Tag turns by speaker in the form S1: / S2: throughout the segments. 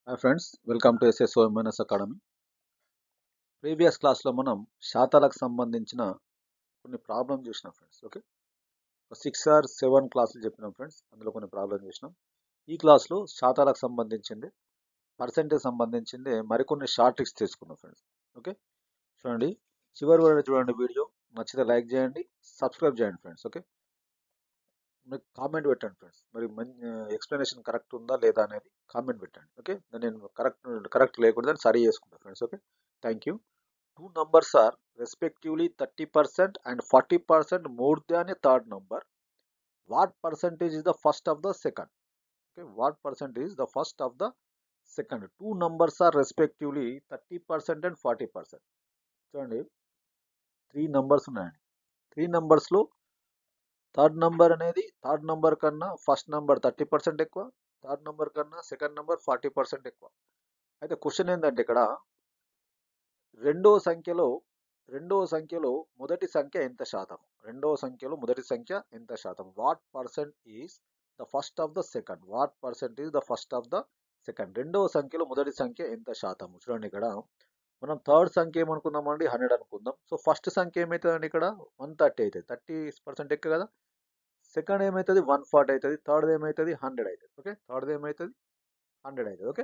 S1: Hi friends, welcome to SSOMNS academy. Previous క్లాస్లో మనం శాతాలకు సంబంధించిన కొన్ని ప్రాబ్లమ్ చూసినాం ఫ్రెండ్స్. ఓకే, 6 or 7 క్లాసులు చెప్పినాం ఫ్రెండ్స్. అందులో కొన్ని ప్రాబ్లమ్ చూసినాం. ఈ క్లాస్లో శాతాలకు సంబంధించింది, పర్సెంటేజ్ సంబంధించింది మరికొన్ని షార్ట్ ట్రిక్స్ తీసుకున్నాం ఫ్రెండ్స్. ఓకే, చూడండి, చివరి వరకు చూడండి. వీడియో నచ్చితే లైక్ చేయండి, సబ్స్క్రైబ్ చేయండి ఫ్రెండ్స్. ఓకే, మీరు కామెంట్ పెట్టండి ఫ్రెండ్స్. మరి ఎక్స్ప్లెనేషన్ కరెక్ట్ ఉందా లేదా అనేది కామెంట్ పెట్టండి. ఓకే, నేను కరెక్ట్ లేకుండా సరి చేసుకుంటాను friends. Okay, thank you. Two numbers are respectively 30% and 40% more than a third number. What percentage is the first of the second? Okay, what percentage is the first of the second? Two numbers are respectively 30% and 40%. చూడండి, 3 numbers ఉన్నాయండి. 3 numbers లో third number అనేది third number కన్నా first number 30% ఎక్కువ, third number కన్నా second number 40% ఎక్కువ. అయితే question ఏంటంటే ఇక్కడ రెండో సంఖ్యలో మొదటి సంఖ్య ఎంత శాతం? రెండవ సంఖ్యలో మొదటి సంఖ్య ఎంత శాతం? What percent is the first of the second? What percent is the first of the second? రెండవ సంఖ్యలో మొదటి సంఖ్య ఎంత శాతం? చూడండి, ఇక్కడ మనం థర్డ్ సంఖ్య ఏమనుకుందామండి, 100 అనుకుందాం. సో ఫస్ట్ సంఖ్య ఏమవుతుందండి, ఇక్కడ 130 అవుతుంది. 30% ఎక్కువ కదా. సెకండ్ ఏమవుతుంది, 140 అవుతుంది. థర్డ్ ఏమవుతుంది, 100 అవుతుంది. ఓకే, థర్డ్ ఏమవుతుంది, 100 అవుతుంది. ఓకే,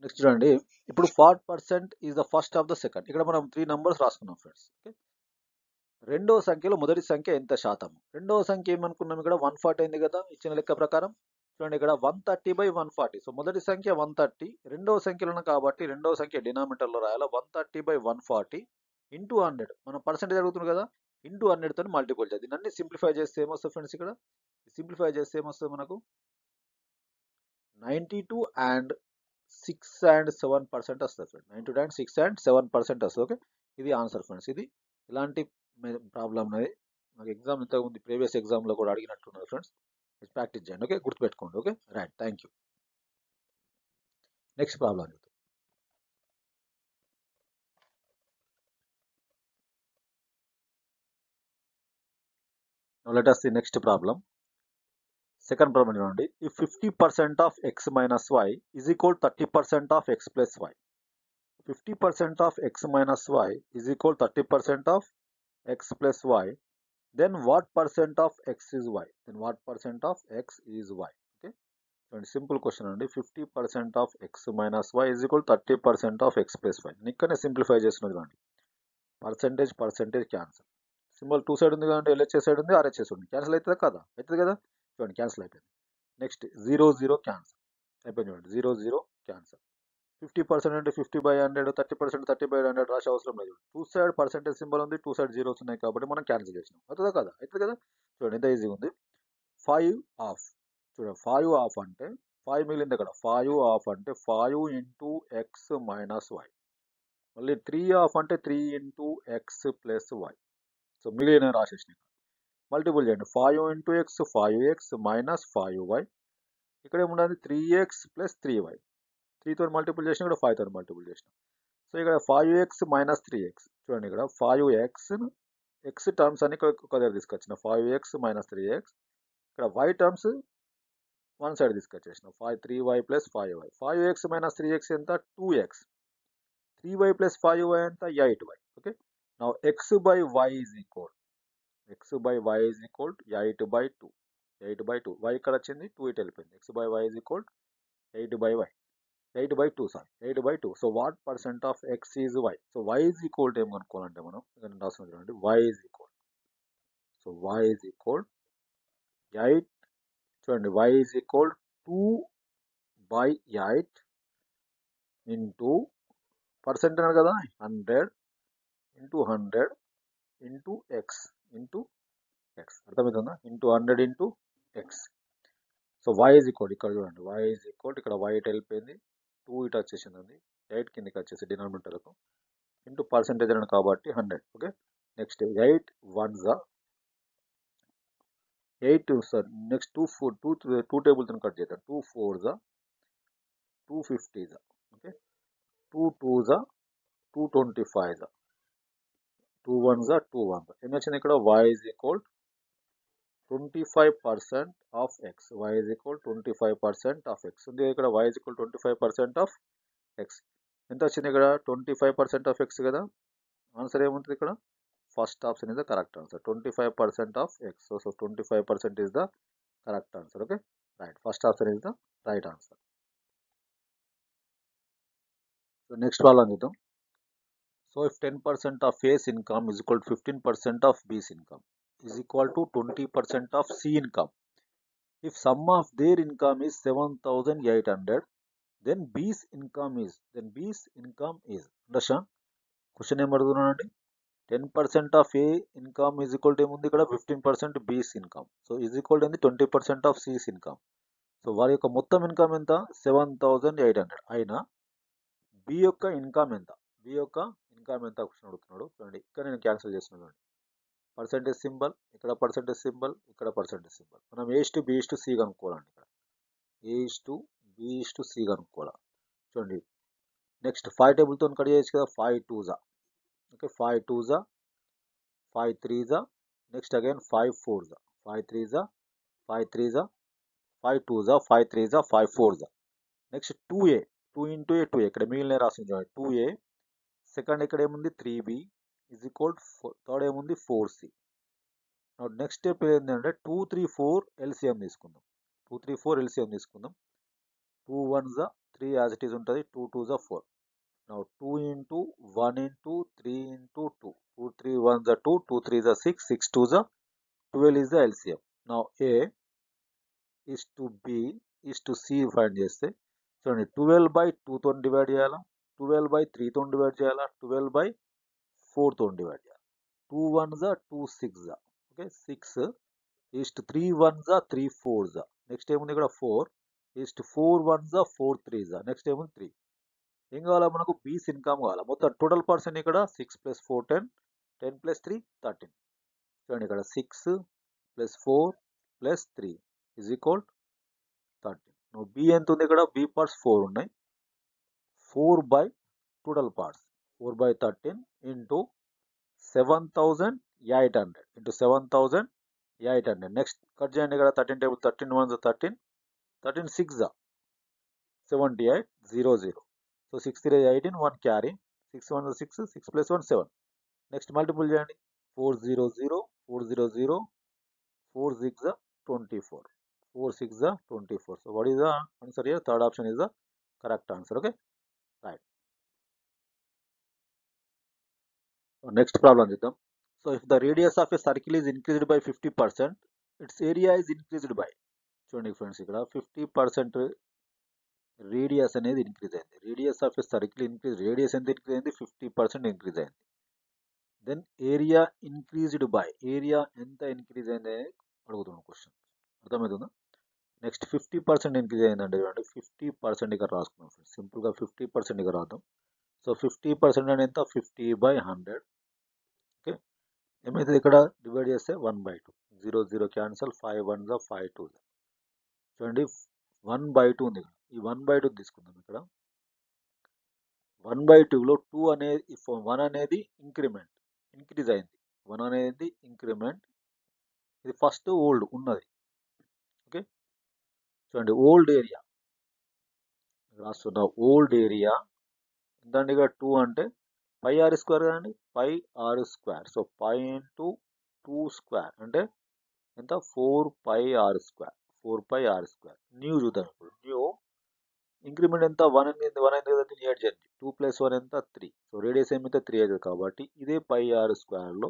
S1: నెక్స్ట్ చూడండి, ఇప్పుడు 40% is the first of the second. ఇక్కడ మనం 3 నంబర్స్ రాసుకున్నాం ఫ్రెండ్స్. ఓకే, రెండవ సంఖ్యలో మొదటి సంఖ్య ఎంత శాతం? రెండవ సంఖ్య ఏమనుకున్నాం, ఇక్కడ 140 అయింది కదా ఇచ్చిన లెక్క ప్రకారం. చూడండి, ఇక్కడ 130/140. సో మొదటి సంఖ్య 130, రెండవ సంఖ్యలో కాబట్టి రెండవ సంఖ్య డినామినేటర్లో రాయాలి. 130/140 ఇంటూ 100. మనం పర్సెంటేజ్ అడుగుతుంది కదా, ఇంటూ 100 తోని మల్టిపుల్ చేయాలి. దీన్ని సింప్లిఫై చేస్తే ఏమొస్తుంది ఫ్రెండ్స్, ఇక్కడ సింప్లిఫై చేస్తే ఏమొస్తుంది మనకు 92 and 6 and 7% వస్తుంది ఫ్రెండ్. 92 and 6 and 7% వస్తుంది. ఓకే, ఇది ఆన్సర్ ఫ్రెండ్స్. ఇది ఇలాంటి ప్రాబ్లమ్ అనేది నాకు ఎగ్జామ్ ఇంతకుముందు ప్రీవియస్ ఎగ్జామ్లో కూడా అడిగినట్టున్నది ఫ్రెండ్స్. ప్రాక్టీస్ చేయండి. ఓకే, గుర్తుపెట్టుకోండి. Okay, right, thank you. Next problem. Let us see next problem. Second problem చూడండి. If 50% of x minus y is equal 30% of x plus y. 50% of x minus y is equal 30% of x plus y. Then what percent of x is y? Then what percent of x is y? Okay, చూడండి, simple question అండి. 50% of x minus y is equal 30% of x plus y. ఇక్కడనే simplify చేస్తున్నది చూడండి. Percentage cancel. Symbol 2 side ఉంది కదండి, LHS side ఉంది, RHS ఉంది. Cancel అవుతుందా కదా? అవుతుంది కదా. చూడండి, క్యాన్సిల్ అయిపోయింది. నెక్స్ట్ 0 క్యాన్సల్ అయిపోయింది. చూడండి, 0 క్యాన్సల్. 50% అంటే 50/100, 30% 30/100 రాసే అవసరం లేదు. 2 సైడ్ పర్సెంటేజ్ సింబల్ ఉంది, 2 సైడ్ జీరోస్ ఉన్నాయి కాబట్టి మనం క్యాన్సిల్ చేసినాం. అవుతుందా కదా? అవుతుంది కదా. చూడండి, ఎంత ఈజీగా ఉంది. 5 ఆఫ్. చూడండి, 5 ఆఫ్ అంటే 5 మిగిలింది అక్కడ. 5 ఆఫ్ అంటే 5 ఇంటూ ఎక్స్ మైనస్ వై. మళ్ళీ 3 ఆఫ్ అంటే 3 into x plus y. So మిగిలిన రాసేసినాయి. మల్టిపుల్ చేయండి. 5 into X 5x minus 5y. ఇక్కడ ఏముండదు, 3x ప్లస్ 3y. 3తో మల్టిపుల్ చేసినా, ఇక్కడ 5తో మల్టిపుల్ చేసినా. సో ఇక్కడ 5x మైనస్ 3x. చూడండి, ఇక్కడ 5x ఎక్స్ టర్మ్స్ అని ఒక దగ్గర తీసుకొచ్చిన. 5x minus 3x. ఇక్కడ y టర్మ్స్ వన్ సైడ్ తీసుకొచ్చేసిన. 3y plus 5y. 5x minus 3x ఎంత, 2x. 3y ప్లస్ 5y ఎంత, 8y. Okay, now x by y is equal x by y is equal to 8/2. 8/2. y ఇక్కడ వచ్చింది, 2 ఇటు వెళ్ళిపోయింది. x by y is equal to 8/2. Sorry, 8/2. So what percent of x is y? So y is equal to ఏం కనుక్కోవాలంటే మనం ఇక్కడ రాసుకుని చూడండి. y is equal, so y is equal 8. చూడండి, y is equal 2/8 into percent అన్నారు కదా, 100 into 100 into x into x. అర్థమవుతుందా? Into 100 into x. So y is equal, ఇక్కడ చూడండి, y ఈజ్ ఈక్వల్, ఇక్కడ y ఇటు వెళ్ళిపోయింది, 2 ఇటు వచ్చేసింది, 8 కిందకి వచ్చేసి డినామినేటర్కు, ఇంటూ పర్సెంటేజ్ అని కాబట్టి 100. Okay, next 8 1 8 sir. నెక్స్ట్ 2 టేబుల్తో కట్ చేద్దాం. 2 4 250. ఓకే, 2 2 225 2 1 2 1. ఏం వచ్చింది ఇక్కడ? y is equal 25% of x. Y is equal 25% of x. ఉంది ఇక్కడ y is equal 25% of x. ఎంత వచ్చింది ఇక్కడ 25% of x కదా. ఆన్సర్ ఏముంటుంది ఇక్కడ? First option is the correct answer. 25% of x. So 25% is the correct answer. Okay. Right. First option is the right answer. So next problem చూద్దాం. So if 10% of A's income is equal to 15% of B's income is equal to 20% of C income. If sum of their income is 7,800, then B's income is understand? Question ఏం అడుగుతున్నానండి? 10% of A income is equal to ఏముంది ఇక్కడ 15% B's income. So is equal to 20% of C's income. So వారి యొక్క మొత్తం income ఎంత? 7,800 అయినా B యొక్క income ఎంత? క్వశ్చన్ అడుగుతున్నాడు. చూడండి ఇక్కడ నేను క్యాన్సిల్ చేస్తున్నాను. పర్సెంటేజ్ సింబల్, ఇక్కడ పర్సెంటేజ్ సింబల్, ఇక్కడ పర్సెంటేజ్ సింబల్. మనం A/B/C కనుక్కోవాలండి. ఇక్కడ A/B/C కనుక్కోవాలి. చూడండి నెక్స్ట్ 5 టేబుల్తో కట్ చేయొచ్చు కదా. 5 2s, okay, 5 2s, 5 3s, next again 5 4s, 5 3s, 5 3s, 5 2s, 5 3s, 5 4s. Next 2A, 2 into A 2A, ఇక్కడ మిగిలిన రాసింది చూడండి. 2A, సెకండ్ ఇక్కడ ఏముంది 3B is equal to third ఏముంది 4C. నెక్స్ట్ స్టెప్ ఏంటంటే 2 3 4 LCM తీసుకుందాం. 2 3 4 LCM తీసుకుందాం. 2 1s 3 యాజ్ ఇట్ ఈస్ ఉంటుంది. 2 2s 4. Now 2 into 1 into 3 into 2. 2 3 1s 2, 2 3s 6, 6 2s 12 is the LCM. Now A is to B is to C find చేస్తే చూడండి 12 by 2 తో divide చేయాలా, 12 by 3 తో divide చేయాలా, 12 by 4 తో డివైడ్ చేయాలి. 2 1s 2 6s, okay, 6 is to 3 1s 3 4s. Next ఏముంది ఇక్కడ 4 is to 4 1s 4 3s. Next ఏముంది 3. ఏం కావాలా మనకు? బీస్ ఇన్కమ్ కావాలా. మొత్తం టోటల్ పర్సన్ ఇక్కడ 6 + 4 10, 10 + 3 13. చూడండి ఇక్కడ 6 + 4 + 3 is equal 13. నువ్వు బి ఎంత ఉంది ఇక్కడ? బి పార్ట్స్ 4 ఉన్నాయి. 4 by total parts 4 by 13 into 7,800 into 7,800. Next cut చేయండి ఇక్కడ 13 table, 13 1s 13, 13 6s 78 0 0. So 6 3 18, 1 carry, 6 1 6, 6 + 1 7. Next multiple చేయండి. 4 0 0, 4 0 0, 4 6 24, 4 6 24. So what is the answer here? Third option is the correct answer. Okay, right. So next problem చూద్దాం. So if the radius of a circle is increased by 50%, its area is increased by, చూడండి friends ఇక్కడ 50% radius అనేది increase అయింది. Radius of a circle increase, radius ఎంత increase అయింది? 50% increase అయింది. Then area increased by, area ఎంత increase అయింది అనేది అడుగుతున్నాం క్వశ్చన్. అర్థమవుతుందా? నెక్స్ట్ 50% ఇంక్రీజ్ అయిందంటే చూడండి 50% ఇక్కడ రాసుకున్నాం ఫ్రెండ్స్. సింపుల్గా 50% ఇక్కడ రాద్దాం. సో 50% అనేది ఎంత? 50/100. ఓకే, ఏమైతుంది ఇక్కడ? డివైడ్ చేస్తే 1/2, 0 0 క్యాన్సల్, 5 1s 5 2s. చూడండి 1/2 ఉంది. ఈ 1/2 తీసుకుందాం. ఇక్కడ 1/2లో 2 అనేది 1 అనేది ఇంక్రీజ్ అయింది. 1 అనేది ఇంక్రిమెంట్. ఇది ఫస్ట్ ఓల్డ్ ఉన్నది. ఓకే, చూడండి ఓల్డ్ ఏరియా రాస్తున్నా. ఓల్డ్ ఏరియా ఎంతండి? ఇక్కడ 2 అంటే పై r స్క్వేర్ కదండి, pi r square. So pi into 2 square అంటే ఎంత? 4πr square, 4πr square. New చూద్దాం ఇప్పుడు. న్యూ ఇంక్రిమెంట్ ఎంత? 1 అయింది కదండి, యాడ్ చేయండి. 2 + 1 ఎంత? 3. సో రేడియస్ ఏమైతే 3 అవుతుంది కాబట్టి ఇదే పై r స్క్వేర్లో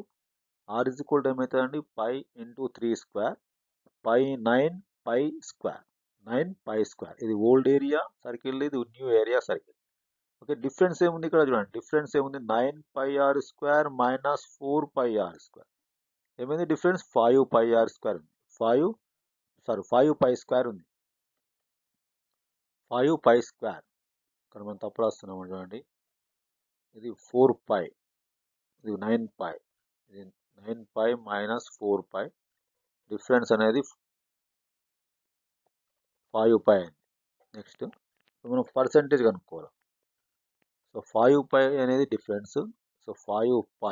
S1: r is equal to ఏమవుతుందండి? పై ఇంటూ 3 స్క్వేర్, పై 9π స్క్వేర్, 9π స్క్వేర్. ఇది ఓల్డ్ ఏరియా సర్కిల్, ఇది new area circle. Okay, difference ఏముంది ఇక్కడ చూడండి. డిఫరెన్స్ ఏముంది? 9πr square minus 4πr square. ఏమైంది డిఫరెన్స్? 5πr స్క్వేర్ ఉంది. 5π స్క్వేర్ ఉంది. 5π స్క్వేర్. ఇక్కడ మనం తప్పు రాస్తున్నాం చూడండి. ఇది 4π, ఇది 9π, ఇది 9π మైనస్ 4π. డిఫరెన్స్ అనేది 5π అయింది. నెక్స్ట్ మనం పర్సెంటేజ్ కనుక్కోవాలి. సో 5π అనేది difference. So 5π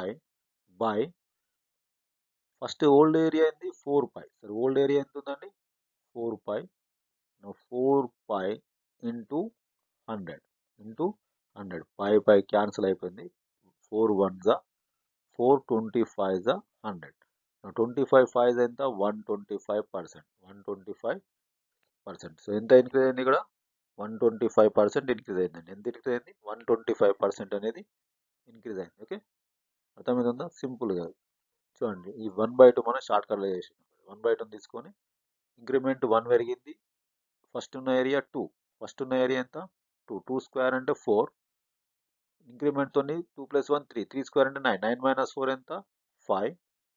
S1: by first old area ఏంది 4 పై. సరే ఓల్డ్ ఏరియా ఎంత ఉందండి 4 pi. 4 pi into 100 into 100 pi cancel అయిపోయింది. 4 1 4 25 100. 25 5 ఎంత 125%. 125%. సో ఎంత ఇంక్రీజ్ అయింది ఇక్కడ 125% ఇంక్రీజ్ అయిందండి. ఎంత ఇంక్రీజ్ అయింది 125% అనేది ఇంక్రీజ్ అయింది. ఓకే అర్థమవుతుందా సింపుల్గా చూడండి ఈ 1/2 మనం షార్ట్ కట్లో చేసినాం. 1/2 తీసుకొని ఇంక్రిమెంట్ 1 పెరిగింది. ఫస్ట్ ఉన్న ఏరియా 2. ఫస్ట్ ఉన్న ఏరియా ఎంత 2. 2 స్క్వేర్ అంటే 4. ఇంక్రిమెంట్ తోని 2 + 1 3. 3 స్క్వేర్ అంటే 9. 9 - 4 ఎంత 5.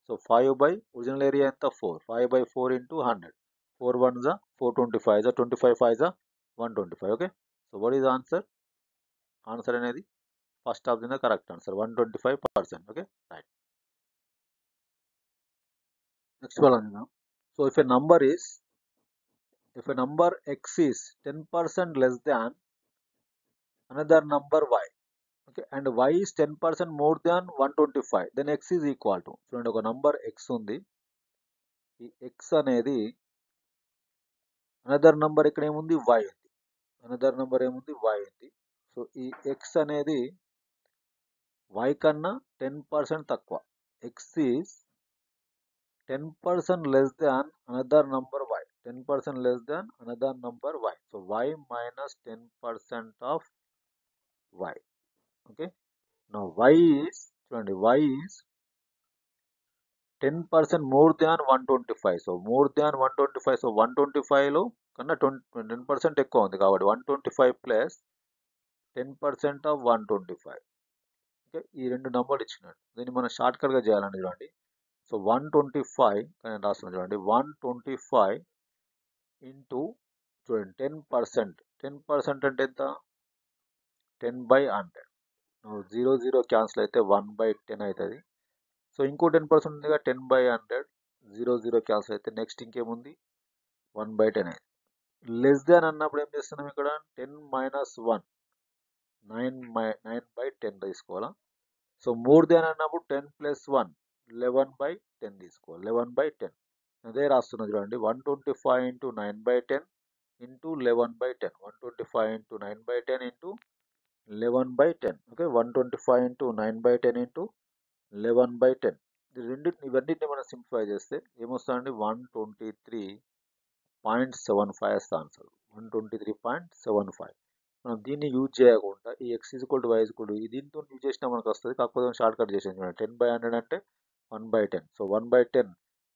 S1: సో 5 బై ఒరిజినల్ ఏరియా ఎంత 4. 5/4 into 100. 4 1 425 25 5 125. Okay so what is answer? Answer అనేది first option correct answer 125%. Okay right. Next one. So if a number x is 10% less than another number y, okay, and y is 10% more than 125, then x is equal to. చూడండి ఒక number x ఉంది. ఈ x అనేది another number ఇక్కడ ఏముంది y ఉంది. Another number ఏముంది y ఉంది. సో ఈ x అనేది y కన్నా 10% తక్కువ. x is 10% less than another number y. 10% less than another number y. So y minus 10% of y. Okay. Now y is చూడండి y is 10% more than 125. So more than 125. So 125 లో కన్నా 10% ఎక్కువ ఉంది కాబట్టి 125 plus 10% of 125. Okay ఈ రెండు నంబర్లు ఇచ్చినాడు. దీన్ని మనం షార్ట్ కట్గా చేయాలండి చూడండి. సో 125 నేను రాస్తున్నాను చూడండి 125 ఇంటూ చూడండి 10%. 10% అంటే ఎంత 10/100. 0 0 క్యాన్సిల్ అయితే 1/10 అవుతుంది. సో ఇంకో 10% ఉందిగా 10/100. 0 0 క్యాన్సిల్ అయితే నెక్స్ట్ ఇంకేముంది 1/10 అయింది. లెస్ దాన్ అన్నప్పుడు ఏం చేస్తున్నాం ఇక్కడ 10 - 1 9/10 తీసుకోవాలా. సో మోర్ దాన్ అన్నప్పుడు 10 + 1 11/10 తీసుకోవాలి. 11/10 అదే రాస్తున్నా చూడండి 125 into 9/10 into 11/10. 125 into 9/10 into 11/10. Okay 125 into 9/10 into 11/10. ఇవన్నిటిని మనం సింప్లిఫై చేస్తే ఏమొస్తుందండి 123.75 వస్తుంది ఆన్సర్. 123.75. మనం దీన్ని యూజ్ చేయకుండా ఈ x = y = దీంతో యూజ్ చేసినా మనకు వస్తుంది. కాకపోతే షార్ట్ కట్ చేసాను 10/100 అంటే 1/10. సో 1/10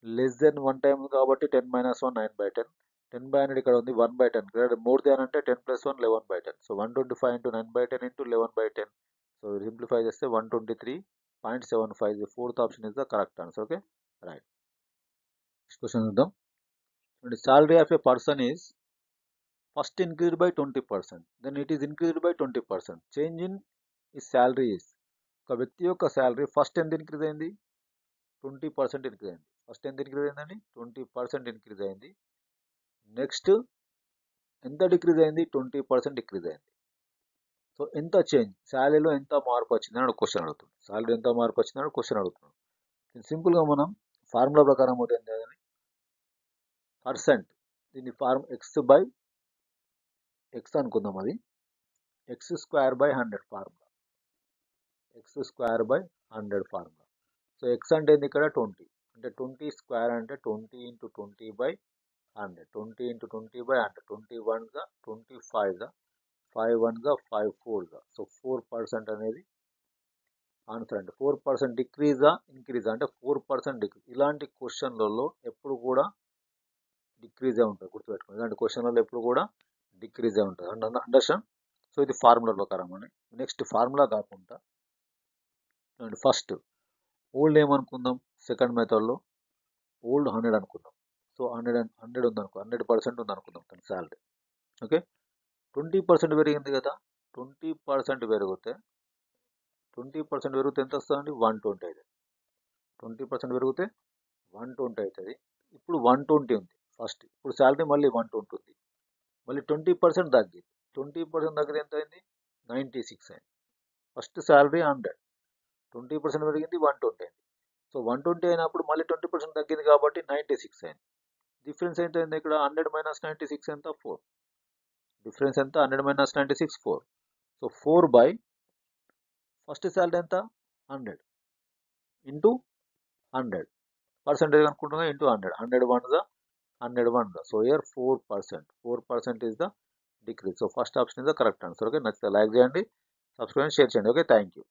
S1: లెస్ దెన్ 1 టైం కాబట్టి 10 - 1 9/10. 10/100 ఇక్కడ ఉంది 1/10. ఇక్కడ మోర్ దాన్ అంటే 10 + 1 11/10. So 125 into 9/10 into 11/10. So simplify చేస్తే 123.75. Fourth option is the correct answer. Okay right. Next question చూద్దాం. Salary of a person is first increased by 20%, then it is increased by 20%. Change in his salary is. ఒక వ్యక్తి యొక్క salary first ఎంత increase అయింది 20% increase అయింది. First ఎంత increase అయిందండి 20% increase అయింది. నెక్స్ట్ ఎంత డిక్రీజ్ అయింది 20% డిక్రీజ్ అయింది. సో ఎంత చేంజ్ శాలరీలో ఎంత మార్పు వచ్చిందని ఒక క్వశ్చన్ అడుగుతుంది. శాలరీ ఎంత మార్పు వచ్చిందని క్వశ్చన్ అడుగుతున్నాం. సింపుల్గా మనం ఫార్ములా ప్రకారం ఒకటి ఏంటి అని పర్సెంట్ దీన్ని ఫార్మ్ x అనుకుందాం. అది x²/100 formula. x²/100 formula. So x అంటే ఏంది ఇక్కడ 20 అంటే 20² అంటే 20 × 20/100. 20 × 20/100. 20 1s 25s 5 1s 5 4s. So 4% అనేది ఆన్సర్ అంటే 4% డిక్రీజా ఇంక్రీజా అంటే 4% డిక్రీజ్. ఇలాంటి క్వశ్చన్లలో ఎప్పుడు కూడా డిక్రీజే ఉంటుంది గుర్తుపెట్టుకోండి. ఇలాంటి క్వశ్చన్లలో ఎప్పుడు కూడా డిక్రీజే ఉంటుంది అండర్స్టాండ్. సో ఇది ఫార్ములా ప్రకారం అని. నెక్స్ట్ ఫార్ములా కాకుండా ఫస్ట్ ఓల్డ్ ఏమనుకుందాం సెకండ్ మెథడ్లో ఓల్డ్ 100 అనుకుందాం. సో 100 ఉందనుకో 100% ఉందనుకుందాం తన శాలరీ. ఓకే 20% పెరిగింది కదా 20% పెరిగితే ఎంత వస్తుందండి 120 అవుతుంది. 20% పెరిగితే 120 అవుతుంది. ఇప్పుడు 120 ఉంది ఫస్ట్. ఇప్పుడు శాలరీ మళ్ళీ 120 ఉంది. మళ్ళీ 20% తగ్గింది. 20% తగ్గితే ఎంత అయింది 96 అయింది. ఫస్ట్ శాలరీ 100 20% పెరిగింది 120 అయింది. సో 120 అయినప్పుడు మళ్ళీ 20% తగ్గింది కాబట్టి 96 అయింది. డిఫరెన్స్ ఏంటంటే ఇక్కడ 100 మైనస్ 96 ఎంత 4. డిఫరెన్స్ ఎంత 100 minus 96 4. So 4 by first salary ఎంత 100 ఇంటూ 100 పర్సెంటేజ్ అనుకుంటున్నా into 100 100 1 100 1 so here 4% is the decrease. So first option is the correct answer. Okay, నచ్చితే లైక్ చేయండి, సబ్స్క్రైబ్ షేర్ చేయండి. Okay, thank you.